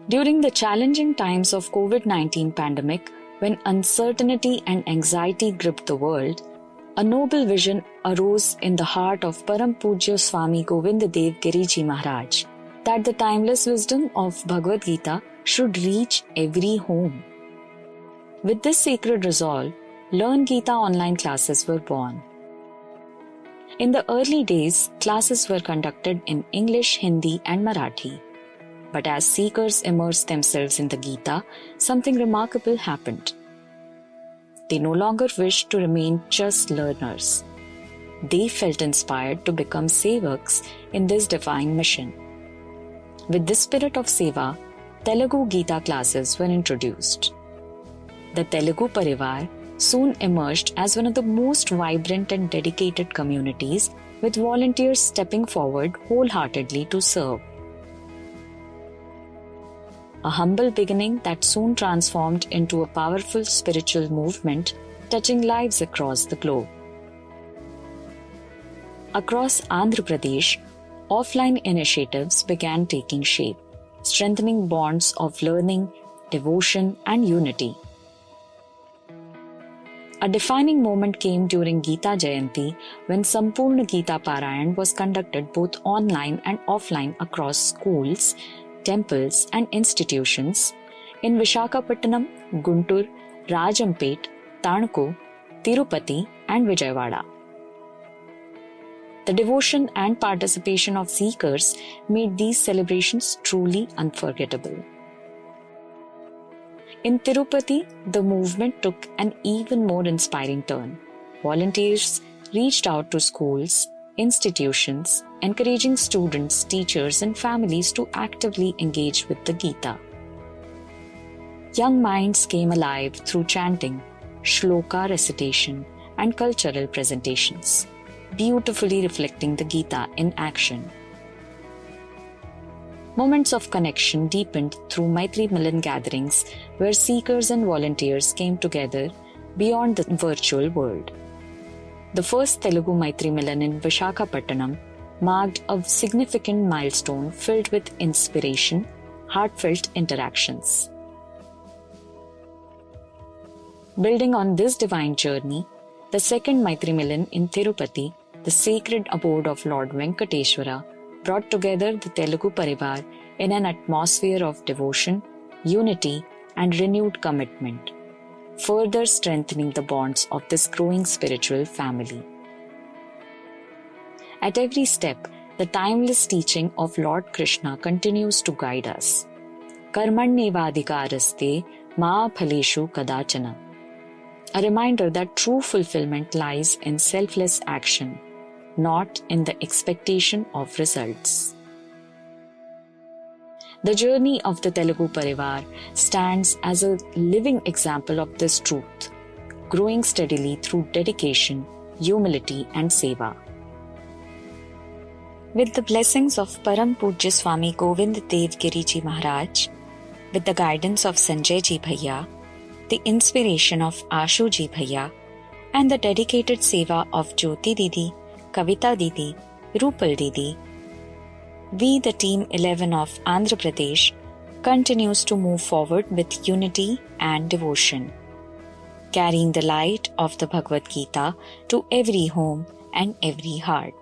During the challenging times of COVID-19 pandemic, when uncertainty and anxiety gripped the world, a noble vision arose in the heart of Param Pujya Swami Govind Dev Giri Ji Maharaj that the timeless wisdom of Bhagavad Gita should reach every home. With this sacred resolve, Learn Gita online classes were born. In the early days, classes were conducted in English, Hindi, and Marathi. But as seekers immersed themselves in the Gita, something remarkable happened. They no longer wished to remain just learners. They felt inspired to become sevaks in this divine mission. With this spirit of seva, Telugu Gita classes were introduced. The Telugu Parivar soon emerged as one of the most vibrant and dedicated communities, with volunteers stepping forward wholeheartedly to serve. A humble beginning that soon transformed into a powerful spiritual movement touching lives across the globe. Across Andhra Pradesh, offline initiatives began taking shape, strengthening bonds of learning, devotion, and unity. A defining moment came during Gita Jayanti when Sampurna Gita Parayan was conducted both online and offline across schools, temples and institutions in Visakhapatnam, Guntur, Rajampet, Tanku, Tirupati and Vijayawada. The devotion and participation of seekers made these celebrations truly unforgettable. In Tirupati, the movement took an even more inspiring turn. Volunteers reached out to schools, institutions, encouraging students, teachers, and families to actively engage with the Gita. Young minds came alive through chanting, shloka recitation, and cultural presentations, beautifully reflecting the Gita in action. Moments of connection deepened through Maitri Milan gatherings where seekers and volunteers came together beyond the virtual world. The first Telugu Maitri Milan in Visakhapatnam marked a significant milestone filled with inspiration, heartfelt interactions. Building on this divine journey, the second Maitri Milan in Tirupati, the sacred abode of Lord Venkateshwara, brought together the Telugu Parivar in an atmosphere of devotion, unity, and renewed commitment, further strengthening the bonds of this growing spiritual family. At every step, the timeless teaching of Lord Krishna continues to guide us. Karmanyevadhikaraste ma phaleshu kadachana. A reminder that true fulfillment lies in selfless action, not in the expectation of results. The journey of the Telugu Parivar stands as a living example of this truth, growing steadily through dedication, humility, and seva. With the blessings of Param Pujya Swami Govind Dev Giri Ji Maharaj, with the guidance of Sanjay Ji Bhaiya, the inspiration of Ashu Ji Bhaiya, and the dedicated seva of Jyoti Didi, Kavita Didi, Rupal Didi, we, the Team 11 of Andhra Pradesh, continues to move forward with unity and devotion, carrying the light of the Bhagavad Gita to every home and every heart.